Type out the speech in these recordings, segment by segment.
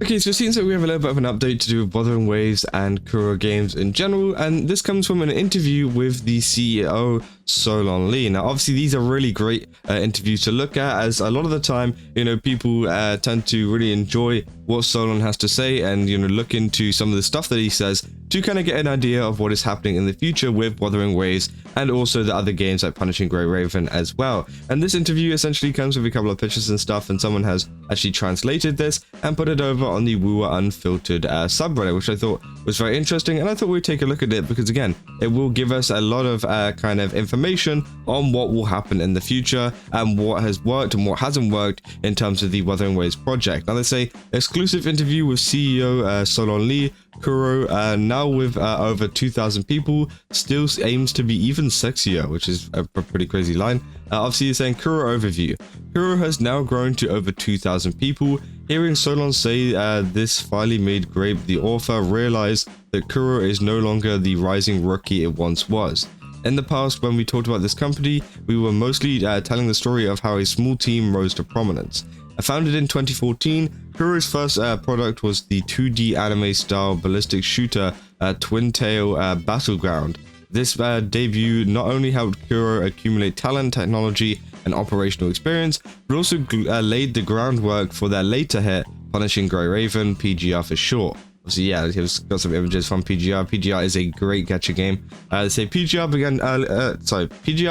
Okay, so it seems like we have a little bit of an update to do with Wuthering Waves and Kuro Games in general, and this comes from an interview with the CEO, Solon Lee. Now, obviously, these are really great interviews to look at, as a lot of the time, people tend to really enjoy what Solon has to say and, look into some of the stuff that he says to kind of get an idea of what is happening in the future with Wuthering Waves and also the other games like Punishing Grey Raven as well. And this interview essentially comes with a couple of pictures and stuff, and someone has actually translated this and put it over on the WuWa Unfiltered subreddit, which I thought was very interesting, and I thought we'd take a look at it because, again, it will give us a lot of kind of information on what will happen in the future and what has worked and what hasn't worked in terms of the Wuthering Waves project. Now, they say exclusive interview with CEO Solon Lee. Kuro, now with over 2,000 people, still aims to be even sexier, which is a pretty crazy line. Obviously, he's saying Kuro overview. Kuro has now grown to over 2,000 people. Hearing Solon say this finally made Grape, the author, realize that Kuro is no longer the rising rookie it once was. In the past, when we talked about this company, we were mostly telling the story of how a small team rose to prominence. Founded in 2014, Kuro's first product was the 2D anime-style ballistic shooter Twin Tail Battleground. This debut not only helped Kuro accumulate talent, technology, and operational experience, but also laid the groundwork for their later hit, Punishing Grey Raven, PGR for short. So yeah, he's got some images from PGR. PGR is a great gacha game. They say PGR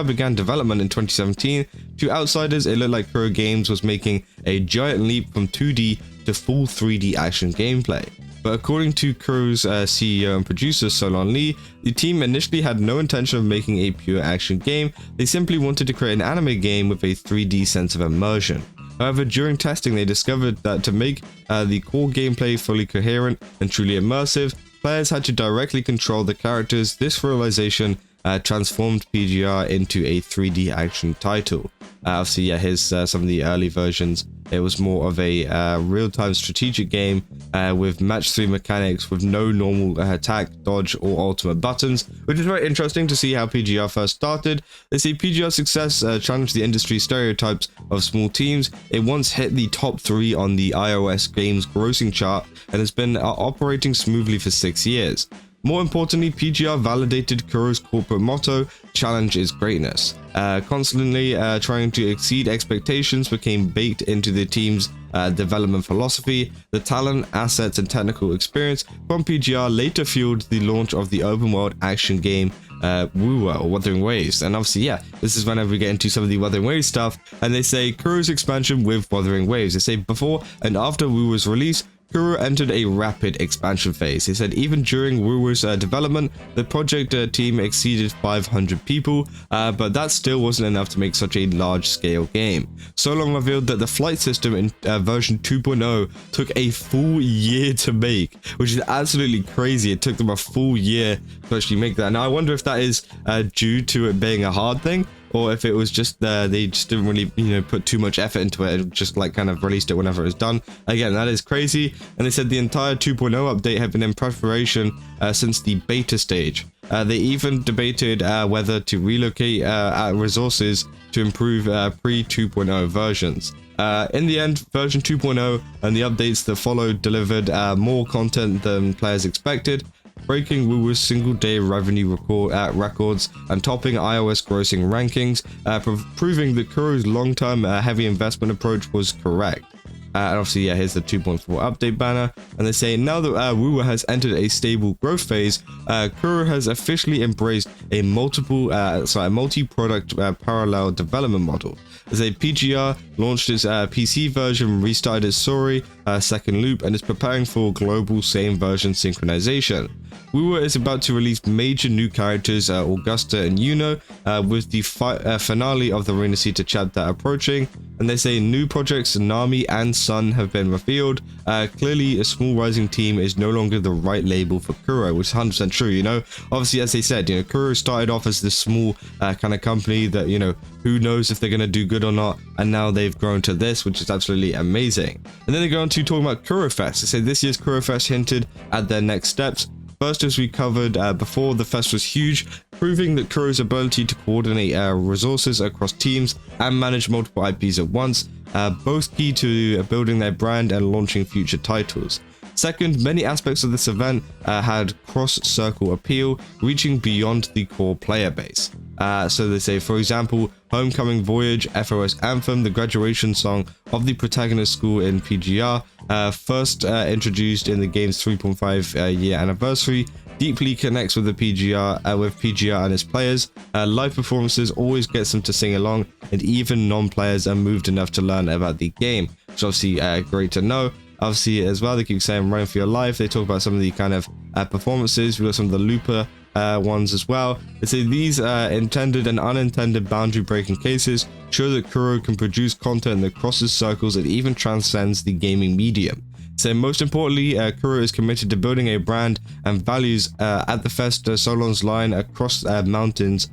began development in 2017. To outsiders, it looked like Kuro Games was making a giant leap from 2D to full 3D action gameplay. But according to Kuro's CEO and producer Solon Lee, the team initially had no intention of making a pure action game. They simply wanted to create an anime game with a 3D sense of immersion. However, during testing, they discovered that to make the core gameplay fully coherent and truly immersive, players had to directly control the characters. This realization transformed PGR into a 3D action title. Obviously, yeah, here's some of the early versions. It was more of a real-time strategic game with match 3 mechanics with no normal attack, dodge, or ultimate buttons, which is very interesting to see how PGR first started. They say PGR's success challenged the industry stereotypes of small teams. It once hit the top 3 on the iOS games grossing chart and has been operating smoothly for 6 years. More importantly, PGR validated Kuro's corporate motto, challenge is greatness. Constantly trying to exceed expectations became baked into the team's development philosophy. The talent, assets, and technical experience from PGR later fueled the launch of the open world action game WuWa, or Wuthering Waves. And obviously, yeah, this is whenever we get into some of the Wuthering Waves stuff, and they say Kuro's expansion with Wuthering Waves. They say before and after WuWa's release, Kuro entered a rapid expansion phase. He said even during WuWa's development, the project team exceeded 500 people, but that still wasn't enough to make such a large-scale game. Solon revealed that the flight system in version 2.0 took a full year to make, which is absolutely crazy. It took them a full year to actually make that. Now, I wonder if that is due to it being a hard thing, or if it was just they just didn't really put too much effort into it and just like kind of released it whenever it was done. Again, that is crazy. And they said the entire 2.0 update had been in preparation since the beta stage. They even debated whether to relocate resources to improve pre-2.0 versions. In the end, version 2.0 and the updates that followed delivered more content than players expected, breaking WuWa's single-day revenue records and topping iOS grossing rankings, proving that Kuro's long-term heavy investment approach was correct. And obviously, yeah, here's the 2.4 update banner, and they say now that WuWa has entered a stable growth phase, Kuro has officially embraced a multi-product parallel development model. As a PGR launched its PC version, restarted its story, second loop, and is preparing for global same version synchronization. WuWa is about to release major new characters, Augusta and Yuno, with the finale of the rinascita chapter approaching, and they say new projects Nami and Sun have been revealed. Clearly, a small rising team is no longer the right label for Kuro, which is 100% true. Obviously, as they said, Kuro started off as this small kind of company that who knows if they're going to do good or not, and now they've grown to this, which is absolutely amazing. And then they go on to talking about Kuro Fest. They say this year's Kuro Fest hinted at their next steps. First, as we covered before, the fest was huge, proving that Kuro's ability to coordinate resources across teams and manage multiple IPs at once, both key to building their brand and launching future titles. Second, many aspects of this event had cross-circle appeal, reaching beyond the core player base. So they say, for example, Homecoming Voyage, FOS Anthem, the graduation song of the protagonist school in PGR, first introduced in the game's 3.5 year anniversary, deeply connects with the PGR and its players. Live performances always gets them to sing along, and even non-players are moved enough to learn about the game, which is obviously great to know. Obviously, as well, they keep saying running for your life. They talk about some of the kind of performances. We got some of the lupa ones as well. They say these intended and unintended boundary breaking cases show that Kuro can produce content that crosses circles and even transcends the gaming medium. So most importantly, Kuro is committed to building a brand and values at the fest. Solon's line across mountains,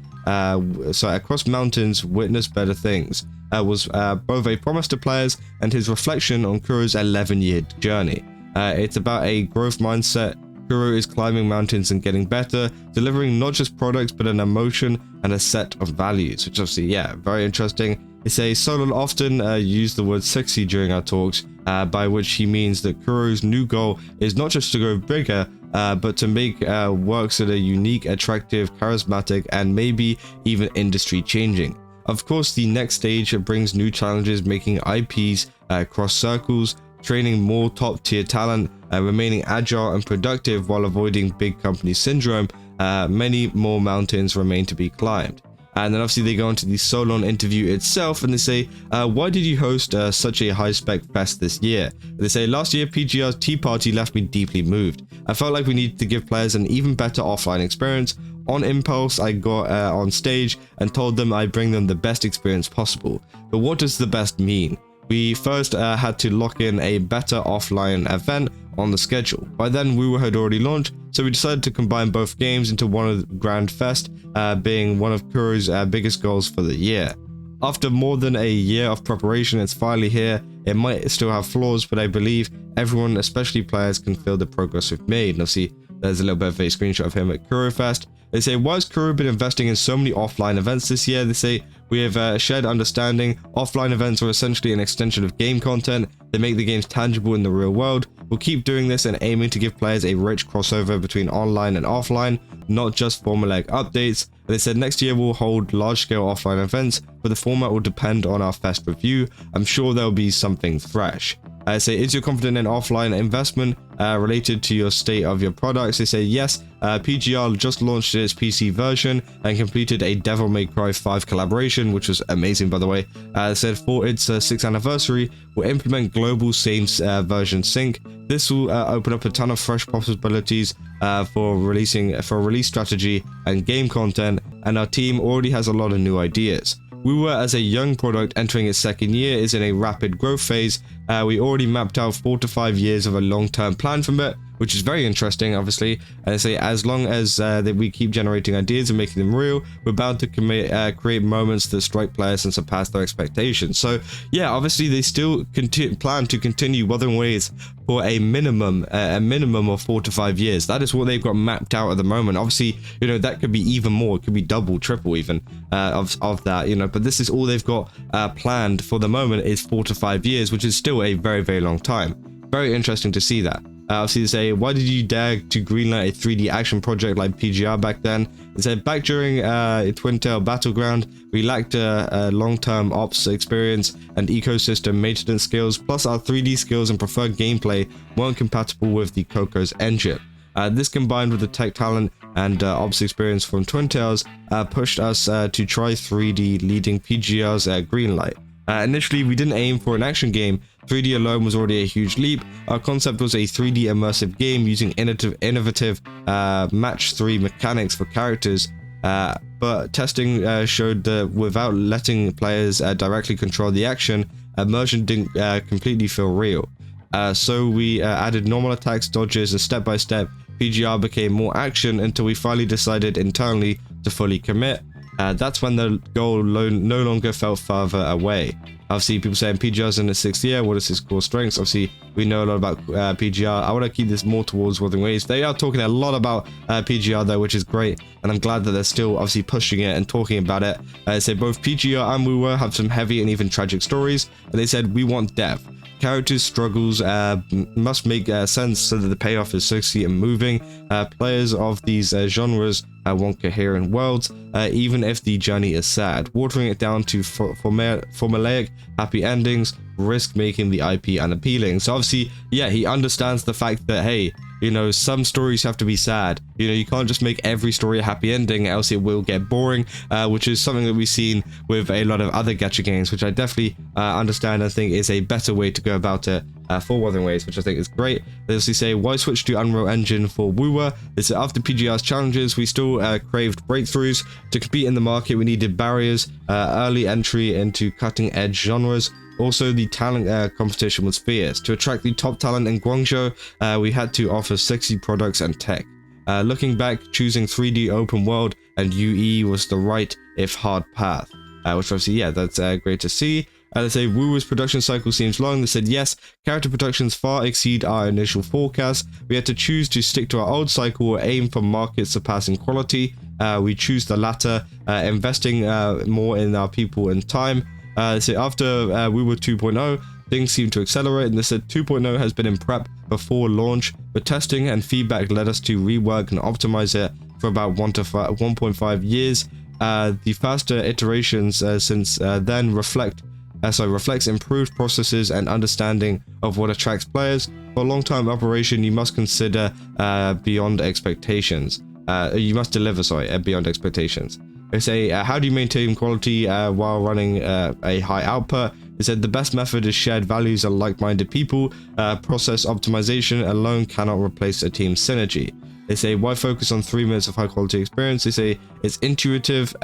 witness better things, was both a promise to players and his reflection on Kuro's 11-year journey. It's about a growth mindset. Kuro is climbing mountains and getting better, delivering not just products but an emotion and a set of values, which obviously, yeah, very interesting. They say Solon often used the word sexy during our talks, by which he means that Kuro's new goal is not just to grow bigger, but to make works that are unique, attractive, charismatic, and maybe even industry changing. Of course, the next stage brings new challenges, making IPs cross circles, training more top tier talent, remaining agile and productive while avoiding big company syndrome. Many more mountains remain to be climbed. And then obviously they go into the Solon interview itself and they say, why did you host such a high-spec fest this year? They say, last year PGR's Tea Party left me deeply moved. I felt like we needed to give players an even better offline experience. On impulse, I got on stage and told them I'd bring them the best experience possible. But what does the best mean? We first had to lock in a better offline event on the schedule. By then, WuWa had already launched, so we decided to combine both games into one grand fest, being one of Kuro's biggest goals for the year. After more than a year of preparation, it's finally here. It might still have flaws, but I believe everyone, especially players, can feel the progress we've made. And obviously, there's a little bit of a screenshot of him at Kuro Fest. They say, why has Kuro been investing in so many offline events this year? They say, we have a shared understanding. Offline events are essentially an extension of game content. They make the games tangible in the real world. We'll keep doing this and aiming to give players a rich crossover between online and offline, not just formulaic updates. They said next year we'll hold large-scale offline events, but the format will depend on our fest review. I'm sure there'll be something fresh. They say, is your confidence in offline investment related to your state of your products? They say yes. PGR just launched its PC version and completed a Devil May Cry 5 collaboration, which was amazing, by the way. They said for its 6th anniversary, we'll implement global same version sync. This will open up a ton of fresh possibilities for release strategy and game content, and our team already has a lot of new ideas. WuWa, as a young product entering its 2nd year, is in a rapid growth phase. We already mapped out 4 to 5 years of a long-term plan from it, which is very interesting, obviously. And I say, as long as that we keep generating ideas and making them real, we're bound to create moments that strike players and surpass their expectations. So, yeah, obviously they still plan to continue Wuthering Waves for a minimum of 4 to 5 years. That is what they've got mapped out at the moment. Obviously, you know, that could be even more. It could be double, triple even of that, you know. But this is all they've got planned for the moment is 4 to 5 years, which is still a very, very long time. Very interesting to see that. Obviously, they say, why did you dare to greenlight a 3D action project like PGR back then? They said, back during Twin Tail Battleground, we lacked long-term ops experience and ecosystem maintenance skills, plus our 3D skills and preferred gameplay weren't compatible with the Coco's engine. This combined with the tech talent and ops experience from Twin Tails pushed us to try 3D, leading PGR's greenlight. Initially, we didn't aim for an action game. 3D alone was already a huge leap. Our concept was a 3D immersive game using innovative match 3 mechanics for characters, but testing showed that without letting players directly control the action, immersion didn't completely feel real. So we added normal attacks, dodges, and step by step, PGR became more action until we finally decided internally to fully commit. That's when the goal no longer felt further away. Obviously, people saying PGR's in its 6th year. What is his core strengths? Obviously, we know a lot about PGR. I want to keep this more towards Wuthering Waves. They are talking a lot about PGR though, which is great, and I'm glad that they're still obviously pushing it and talking about it. They say both PGR and WuWa have some heavy and even tragic stories, and they said we want depth. Characters' struggles must make sense so that the payoff is sexy and moving. Players of these genres want coherent worlds, even if the journey is sad. Watering it down to formulaic, happy endings risk making the IP unappealing. So obviously, yeah, he understands the fact that, hey, you know, some stories have to be sad. You know, you can't just make every story a happy ending, else it will get boring, which is something that we've seen with a lot of other gacha games, which I definitely understand and think is a better way to go about it for Wuthering Waves, which I think is great. They also say, why switch to Unreal Engine for WuWa? They say, after PGR's challenges, we still craved breakthroughs. To compete in the market, we needed barriers, early entry into cutting-edge genres. Also, the talent competition was fierce. To attract the top talent in Guangzhou, we had to offer sexy products and tech. Looking back, choosing 3D open world and UE was the right, if hard, path. Which obviously, yeah, that's great to see. They say WuWa's production cycle seems long. They said, yes, character productions far exceed our initial forecast. We had to choose to stick to our old cycle or aim for market surpassing quality. We choose the latter, investing more in our people and time. So after WuWa 2.0, things seem to accelerate, and they said 2.0 has been in prep before launch, but testing and feedback led us to rework and optimize it for about 1.5 years. The faster iterations since then reflects improved processes and understanding of what attracts players. For a long-time operation, you must consider beyond expectations. You must deliver, beyond expectations. They say, how do you maintain quality while running a high output? They said the best method is shared values and like-minded people. Process optimization alone cannot replace a team synergy. They say, why focus on 3 minutes of high quality experience? They say it's intuitive.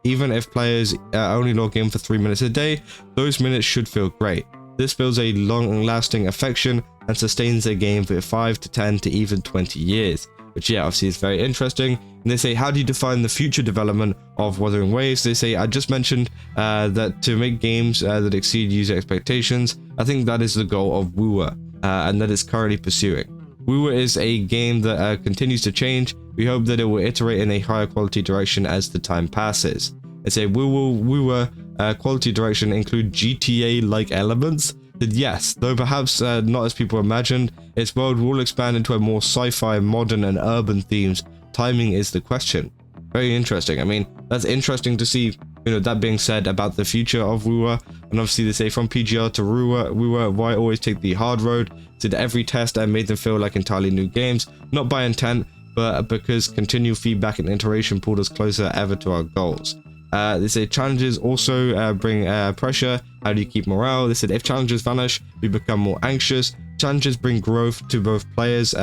Even if players only log in for 3 minutes a day, those minutes should feel great. This builds a long-lasting affection and sustains a game for 5 to 10 to even 20 years. Which, yeah, obviously is very interesting. And they say, how do you define the future development of Wuthering Waves? They say, I just mentioned that to make games that exceed user expectations, I think that is the goal of WuWa, and that it's currently pursuing. WuWa is a game that continues to change. We hope that it will iterate in a higher quality direction as the time passes. They say, will WuWa quality direction include GTA-like elements? Yes, though perhaps not as people imagined. Its world will expand into a more sci-fi, modern and urban themes. Timing is the question. Very interesting. I mean, that's interesting to see, you know, that being said about the future of WuWa. And obviously they say from PGR to WuWa, why always take the hard road? Did every test and made them feel like entirely new games, not by intent, but because continual feedback and iteration pulled us closer ever to our goals. They say challenges also bring pressure. How do you keep morale? They said if challenges vanish, we become more anxious. Challenges bring growth to both players,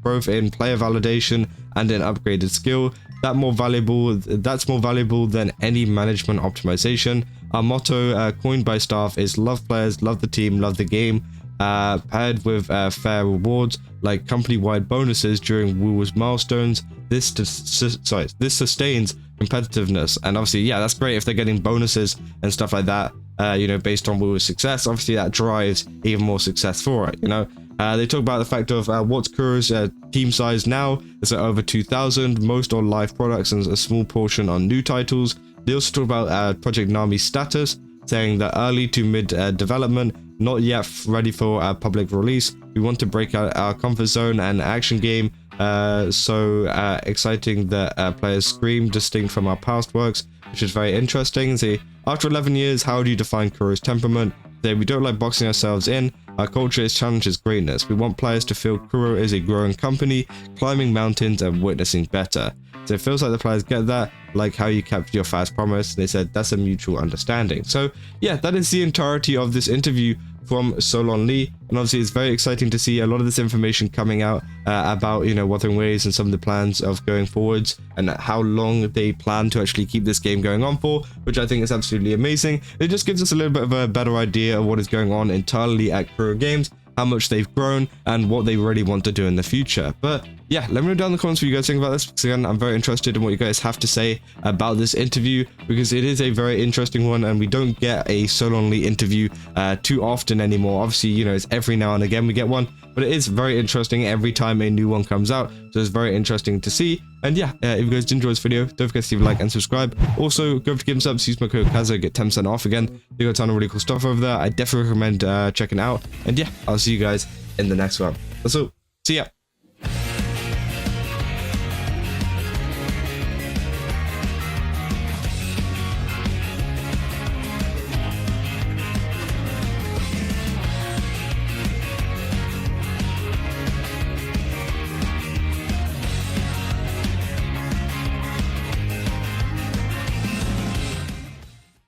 growth in player validation and in upgraded skill. That's more valuable than any management optimization. Our motto, coined by staff, is love players, love the team, love the game. Paired with fair rewards like company-wide bonuses during WuWa's milestones. This sustains competitiveness, and obviously, yeah, that's great if they're getting bonuses and stuff like that. You know, based on WuWa's success, obviously that drives even more success for it. You know, they talk about the fact of what's Kuro's team size now. It's at over 2,000, most on live products and a small portion on new titles. They also talk about Project Nami's status, saying that early to mid development, not yet ready for public release. We want to break out our comfort zone and action game. So exciting that players scream, distinct from our past works, which is very interesting. See, after 11 years, how do you define Kuro's temperament? Say, we don't like boxing ourselves in. Our culture is challenges greatness. We want players to feel Kuro is a growing company, climbing mountains and witnessing better. So it feels like the players get that, like how you kept your fast promise. They said that's a mutual understanding. So yeah, that is the entirety of this interview from Solon Lee, and obviously it's very exciting to see a lot of this information coming out about, you know, Wuthering Waves and some of the plans of going forwards and how long they plan to actually keep this game going on for, which I think is absolutely amazing. It just gives us a little bit of a better idea of what is going on internally at Kuro Games, how much they've grown, and what they really want to do in the future. But yeah, let me know down in the comments what you guys think about this, because again, I'm very interested in what you guys have to say about this interview, because it is a very interesting one, and we don't get a Solon Lee interview too often anymore. Obviously, you know, it's every now and again we get one, but it is very interesting every time a new one comes out, so it's very interesting to see. And yeah, if you guys did enjoy this video, don't forget to leave a like and subscribe. Also, go over to Game Subs, use my code Kaza, get 10% off again. They got a ton of really cool stuff over there. I definitely recommend checking it out. And yeah, I'll see you guys in the next one. That's all. See ya.